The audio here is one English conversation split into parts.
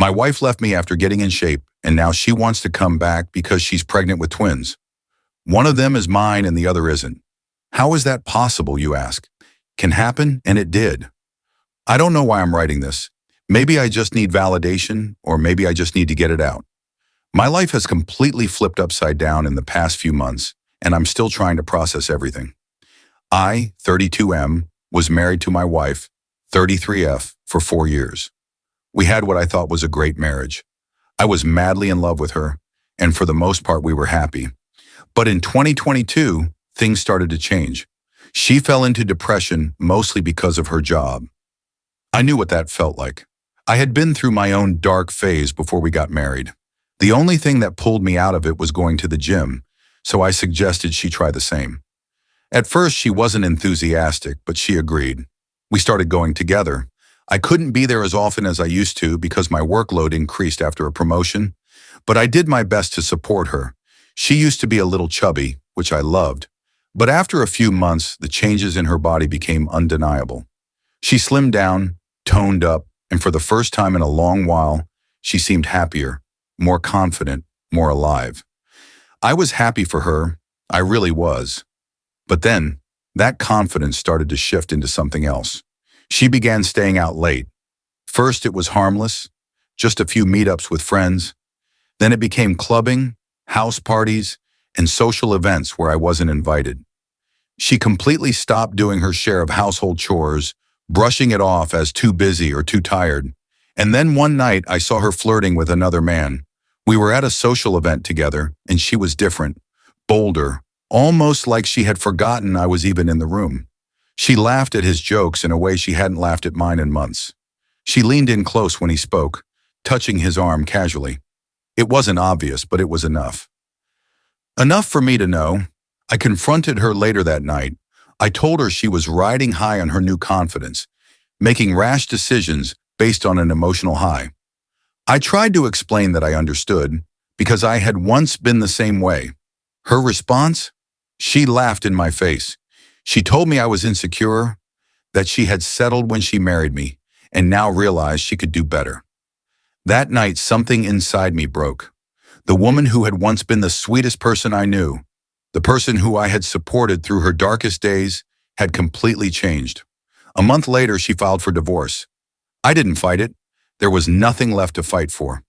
My wife left me after getting in shape, and now she wants to come back because she's pregnant with twins. One of them is mine and the other isn't. How is that possible, you ask? Can happen, and it did. I don't know why I'm writing this. Maybe I just need validation, or maybe I just need to get it out. My life has completely flipped upside down in the past few months, and I'm still trying to process everything. I, 32M, was married to my wife, 33F, for 4 years. We had what I thought was a great marriage. I was madly in love with her, and for the most part we were happy. But in 2022, things started to change. She fell into depression mostly because of her job. I knew what that felt like. I had been through my own dark phase before we got married. The only thing that pulled me out of it was going to the gym, so I suggested she try the same. At first, she wasn't enthusiastic, but she agreed. We started going together. I couldn't be there as often as I used to because my workload increased after a promotion, but I did my best to support her. She used to be a little chubby, which I loved, but after a few months, the changes in her body became undeniable. She slimmed down, toned up, and for the first time in a long while, she seemed happier, more confident, more alive. I was happy for her, I really was. But then, that confidence started to shift into something else. She began staying out late. First, it was harmless, just a few meetups with friends. Then it became clubbing, house parties, and social events where I wasn't invited. She completely stopped doing her share of household chores, brushing it off as too busy or too tired. And then one night, I saw her flirting with another man. We were at a social event together, and she was different, bolder, almost like she had forgotten I was even in the room. She laughed at his jokes in a way she hadn't laughed at mine in months. She leaned in close when he spoke, touching his arm casually. It wasn't obvious, but it was enough. Enough for me to know. I confronted her later that night. I told her she was riding high on her new confidence, making rash decisions based on an emotional high. I tried to explain that I understood, because I had once been the same way. Her response? She laughed in my face. She told me I was insecure, that she had settled when she married me, and now realized she could do better. That night, something inside me broke. The woman who had once been the sweetest person I knew, the person who I had supported through her darkest days, had completely changed. A month later, she filed for divorce. I didn't fight it. There was nothing left to fight for.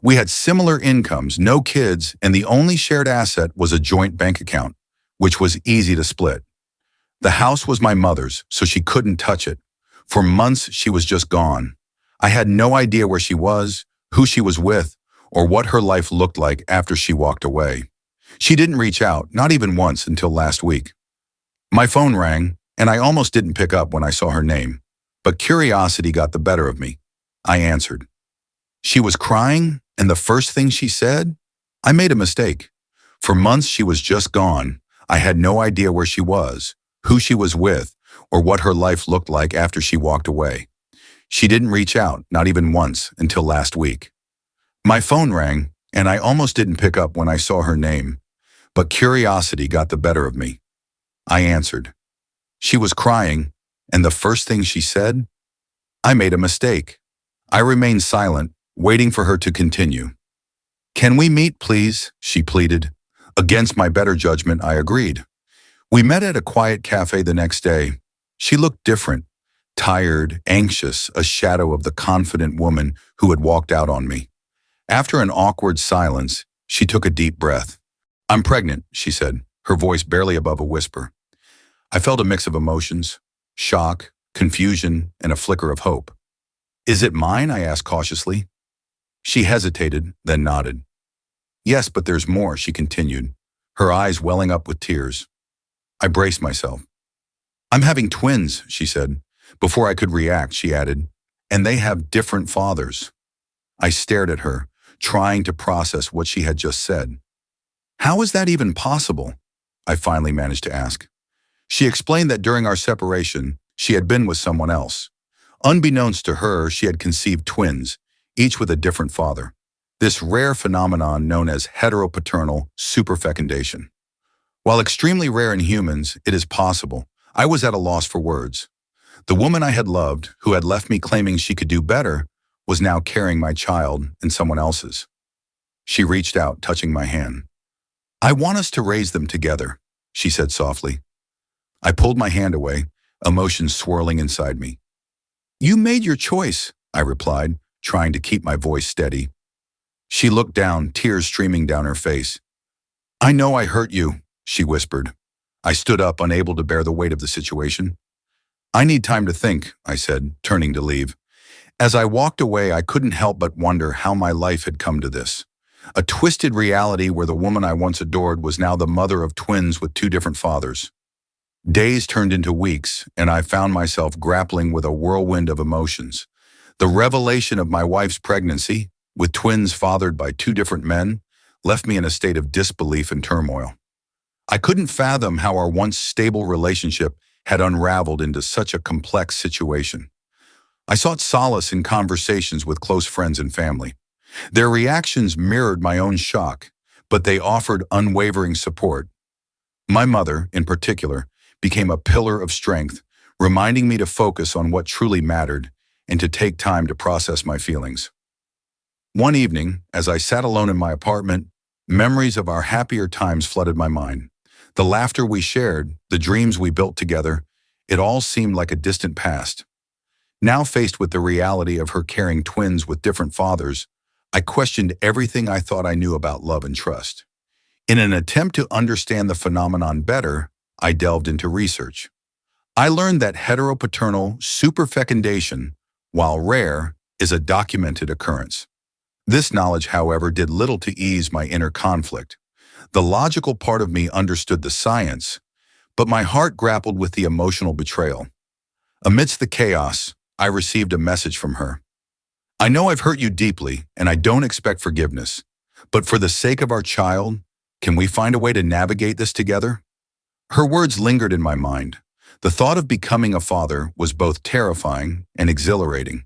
We had similar incomes, no kids, and the only shared asset was a joint bank account, which was easy to split. The house was my mother's, so she couldn't touch it. For months, she was just gone. I had no idea where she was, who she was with, or what her life looked like after she walked away. She didn't reach out, not even once, until last week. My phone rang, and I almost didn't pick up when I saw her name. But curiosity got the better of me. I answered. She was crying, and the first thing she said? I made a mistake. For months, she was just gone. I had no idea where she was, who she was with, or what her life looked like after she walked away. She didn't reach out, not even once, until last week. My phone rang, and I almost didn't pick up when I saw her name. But curiosity got the better of me. I answered. She was crying, and the first thing she said? I made a mistake. I remained silent, waiting for her to continue. Can we meet, please? She pleaded. Against my better judgment, I agreed. We met at a quiet cafe the next day. She looked different, tired, anxious, a shadow of the confident woman who had walked out on me. After an awkward silence, she took a deep breath. I'm pregnant, she said, her voice barely above a whisper. I felt a mix of emotions, shock, confusion, and a flicker of hope. Is it mine? I asked cautiously. She hesitated, then nodded. Yes, but there's more, she continued, her eyes welling up with tears. I braced myself. I'm having twins, she said. Before I could react, she added, and they have different fathers. I stared at her, trying to process what she had just said. How is that even possible? I finally managed to ask. She explained that during our separation, she had been with someone else. Unbeknownst to her, she had conceived twins, each with a different father. This rare phenomenon known as heteropaternal superfecundation. While extremely rare in humans, it is possible. I was at a loss for words. The woman I had loved, who had left me claiming she could do better, was now carrying my child and someone else's. She reached out, touching my hand. "I want us to raise them together," she said softly. I pulled my hand away, emotions swirling inside me. "You made your choice," I replied, trying to keep my voice steady. She looked down, tears streaming down her face. "I know I hurt you," she whispered. I stood up, unable to bear the weight of the situation. "I need time to think," I said, turning to leave. As I walked away, I couldn't help but wonder how my life had come to this. A twisted reality where the woman I once adored was now the mother of twins with two different fathers. Days turned into weeks, and I found myself grappling with a whirlwind of emotions. The revelation of my wife's pregnancy, with twins fathered by two different men, left me in a state of disbelief and turmoil. I couldn't fathom how our once stable relationship had unraveled into such a complex situation. I sought solace in conversations with close friends and family. Their reactions mirrored my own shock, but they offered unwavering support. My mother, in particular, became a pillar of strength, reminding me to focus on what truly mattered and to take time to process my feelings. One evening, as I sat alone in my apartment, memories of our happier times flooded my mind. The laughter we shared, the dreams we built together, it all seemed like a distant past. Now faced with the reality of her carrying twins with different fathers, I questioned everything I thought I knew about love and trust. In an attempt to understand the phenomenon better, I delved into research. I learned that heteropaternal superfecundation, while rare, is a documented occurrence. This knowledge, however, did little to ease my inner conflict. The logical part of me understood the science, but my heart grappled with the emotional betrayal. Amidst the chaos, I received a message from her. "I know I've hurt you deeply, and I don't expect forgiveness, but for the sake of our child, can we find a way to navigate this together?" Her words lingered in my mind. The thought of becoming a father was both terrifying and exhilarating,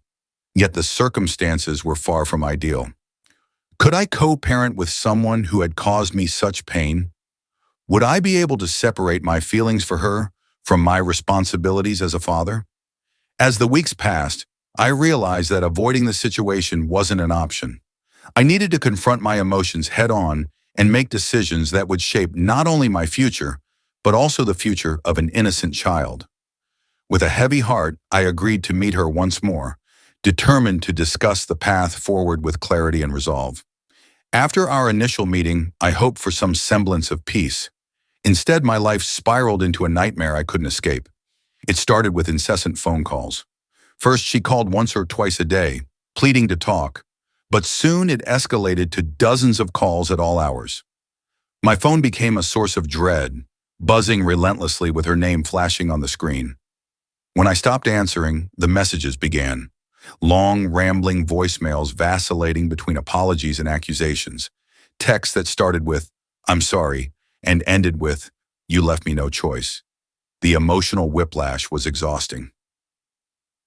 yet the circumstances were far from ideal. Could I co-parent with someone who had caused me such pain? Would I be able to separate my feelings for her from my responsibilities as a father? As the weeks passed, I realized that avoiding the situation wasn't an option. I needed to confront my emotions head-on and make decisions that would shape not only my future, but also the future of an innocent child. With a heavy heart, I agreed to meet her once more, determined to discuss the path forward with clarity and resolve. After our initial meeting, I hoped for some semblance of peace. Instead, my life spiraled into a nightmare I couldn't escape. It started with incessant phone calls. First, she called once or twice a day, pleading to talk, but soon it escalated to dozens of calls at all hours. My phone became a source of dread, buzzing relentlessly with her name flashing on the screen. When I stopped answering, the messages began. Long, rambling voicemails vacillating between apologies and accusations. Texts that started with, "I'm sorry," and ended with, "You left me no choice." The emotional whiplash was exhausting.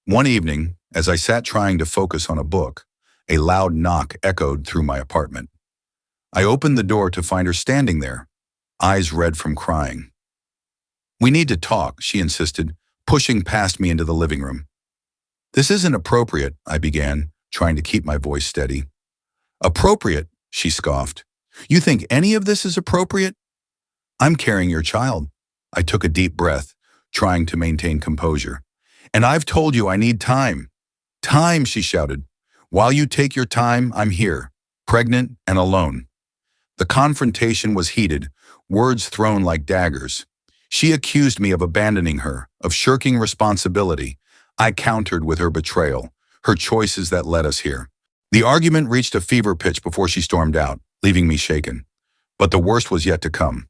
One evening, as I sat trying to focus on a book, a loud knock echoed through my apartment. I opened the door to find her standing there, eyes red from crying. "We need to talk," she insisted, pushing past me into the living room. "This isn't appropriate," I began, trying to keep my voice steady. "Appropriate?" she scoffed. "You think any of this is appropriate? I'm carrying your child." I took a deep breath, trying to maintain composure. "And I've told you I need time." "Time," she shouted. "While you take your time, I'm here, pregnant and alone." The confrontation was heated, words thrown like daggers. She accused me of abandoning her, of shirking responsibility. I countered with her betrayal, her choices that led us here. The argument reached a fever pitch before she stormed out, leaving me shaken. But the worst was yet to come.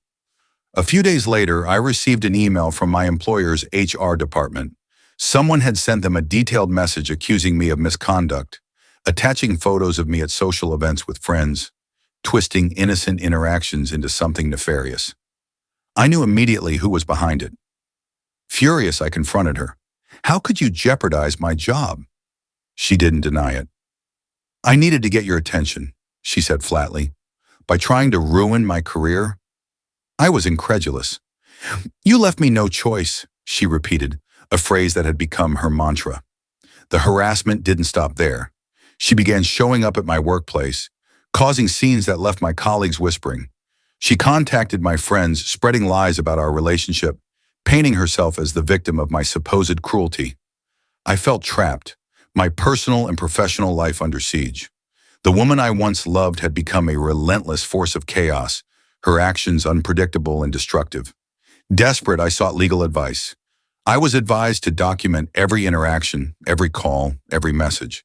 A few days later, I received an email from my employer's HR department. Someone had sent them a detailed message accusing me of misconduct, attaching photos of me at social events with friends, twisting innocent interactions into something nefarious. I knew immediately who was behind it. Furious, I confronted her. "How could you jeopardize my job?" She didn't deny it. "I needed to get your attention," she said flatly. "By trying to ruin my career?" I was incredulous. "You left me no choice," she repeated, a phrase that had become her mantra. The harassment didn't stop there. She began showing up at my workplace, causing scenes that left my colleagues whispering. She contacted my friends, spreading lies about our relationship, painting herself as the victim of my supposed cruelty. I felt trapped, my personal and professional life under siege. The woman I once loved had become a relentless force of chaos, her actions unpredictable and destructive. Desperate, I sought legal advice. I was advised to document every interaction, every call, every message.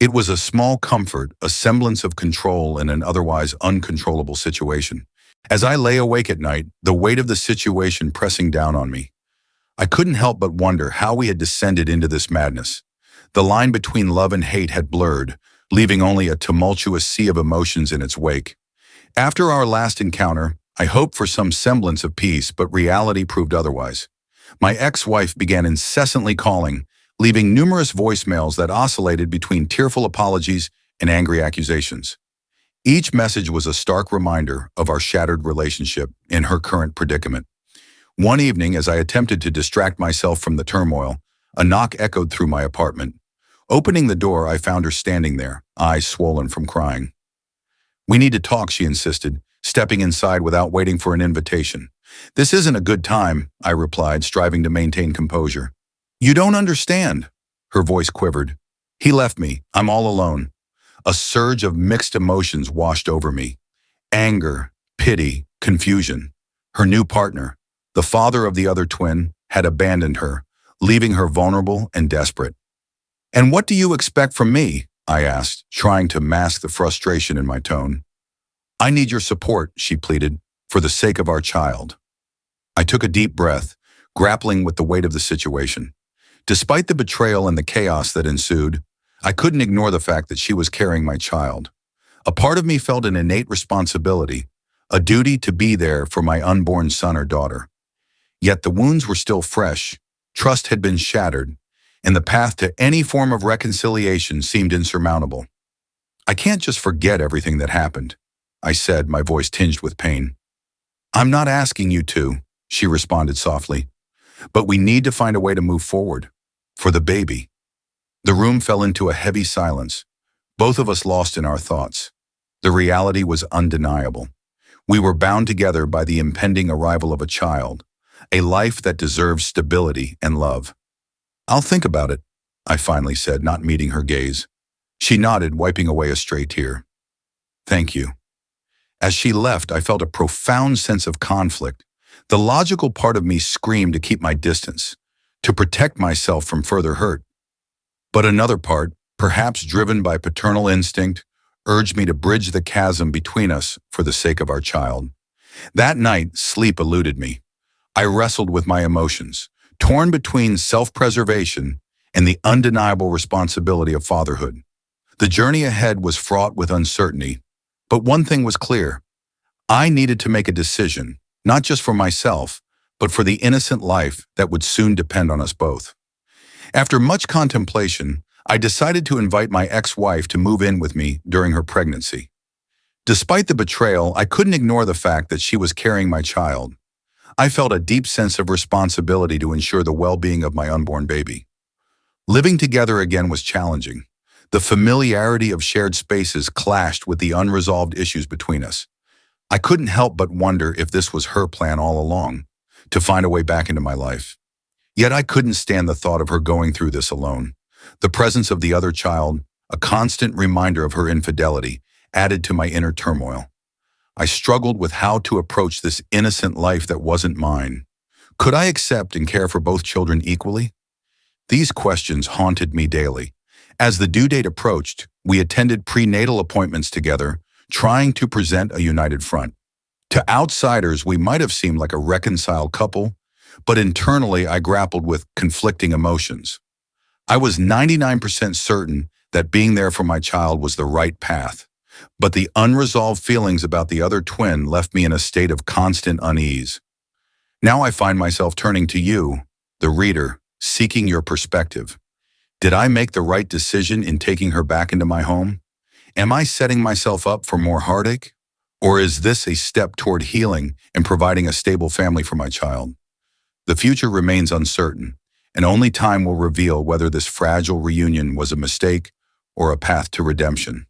It was a small comfort, a semblance of control in an otherwise uncontrollable situation. As I lay awake at night, the weight of the situation pressing down on me, I couldn't help but wonder how we had descended into this madness. The line between love and hate had blurred, leaving only a tumultuous sea of emotions in its wake. After our last encounter, I hoped for some semblance of peace, but reality proved otherwise. My ex-wife began incessantly calling, leaving numerous voicemails that oscillated between tearful apologies and angry accusations. Each message was a stark reminder of our shattered relationship and her current predicament. One evening, as I attempted to distract myself from the turmoil, a knock echoed through my apartment. Opening the door, I found her standing there, eyes swollen from crying. "We need to talk," she insisted, stepping inside without waiting for an invitation. "This isn't a good time," I replied, striving to maintain composure. "You don't understand." Her voice quivered. "He left me. I'm all alone." A surge of mixed emotions washed over me. Anger, pity, confusion. Her new partner, the father of the other twin, had abandoned her, leaving her vulnerable and desperate. "And what do you expect from me?" I asked, trying to mask the frustration in my tone. "I need your support," she pleaded, "for the sake of our child." I took a deep breath, grappling with the weight of the situation. Despite the betrayal and the chaos that ensued, I couldn't ignore the fact that she was carrying my child. A part of me felt an innate responsibility, a duty to be there for my unborn son or daughter. Yet the wounds were still fresh, trust had been shattered, and the path to any form of reconciliation seemed insurmountable. "I can't just forget everything that happened," I said, my voice tinged with pain. "I'm not asking you to," she responded softly, "but we need to find a way to move forward. For the baby." The room fell into a heavy silence, both of us lost in our thoughts. The reality was undeniable. We were bound together by the impending arrival of a child, a life that deserves stability and love. "I'll think about it," I finally said, not meeting her gaze. She nodded, wiping away a stray tear. "Thank you." As she left, I felt a profound sense of conflict. The logical part of me screamed to keep my distance, to protect myself from further hurt. But another part, perhaps driven by paternal instinct, urged me to bridge the chasm between us for the sake of our child. That night, sleep eluded me. I wrestled with my emotions, torn between self-preservation and the undeniable responsibility of fatherhood. The journey ahead was fraught with uncertainty, but one thing was clear. I needed to make a decision, not just for myself, but for the innocent life that would soon depend on us both. After much contemplation, I decided to invite my ex-wife to move in with me during her pregnancy. Despite the betrayal, I couldn't ignore the fact that she was carrying my child. I felt a deep sense of responsibility to ensure the well-being of my unborn baby. Living together again was challenging. The familiarity of shared spaces clashed with the unresolved issues between us. I couldn't help but wonder if this was her plan all along, to find a way back into my life. Yet I couldn't stand the thought of her going through this alone. The presence of the other child, a constant reminder of her infidelity, added to my inner turmoil. I struggled with how to approach this innocent life that wasn't mine. Could I accept and care for both children equally? These questions haunted me daily. As the due date approached, we attended prenatal appointments together, trying to present a united front. To outsiders, we might have seemed like a reconciled couple, but internally I grappled with conflicting emotions. I was 99% certain that being there for my child was the right path, but the unresolved feelings about the other twin left me in a state of constant unease. Now I find myself turning to you, the reader, seeking your perspective. Did I make the right decision in taking her back into my home? Am I setting myself up for more heartache? Or is this a step toward healing and providing a stable family for my child? The future remains uncertain, and only time will reveal whether this fragile reunion was a mistake or a path to redemption.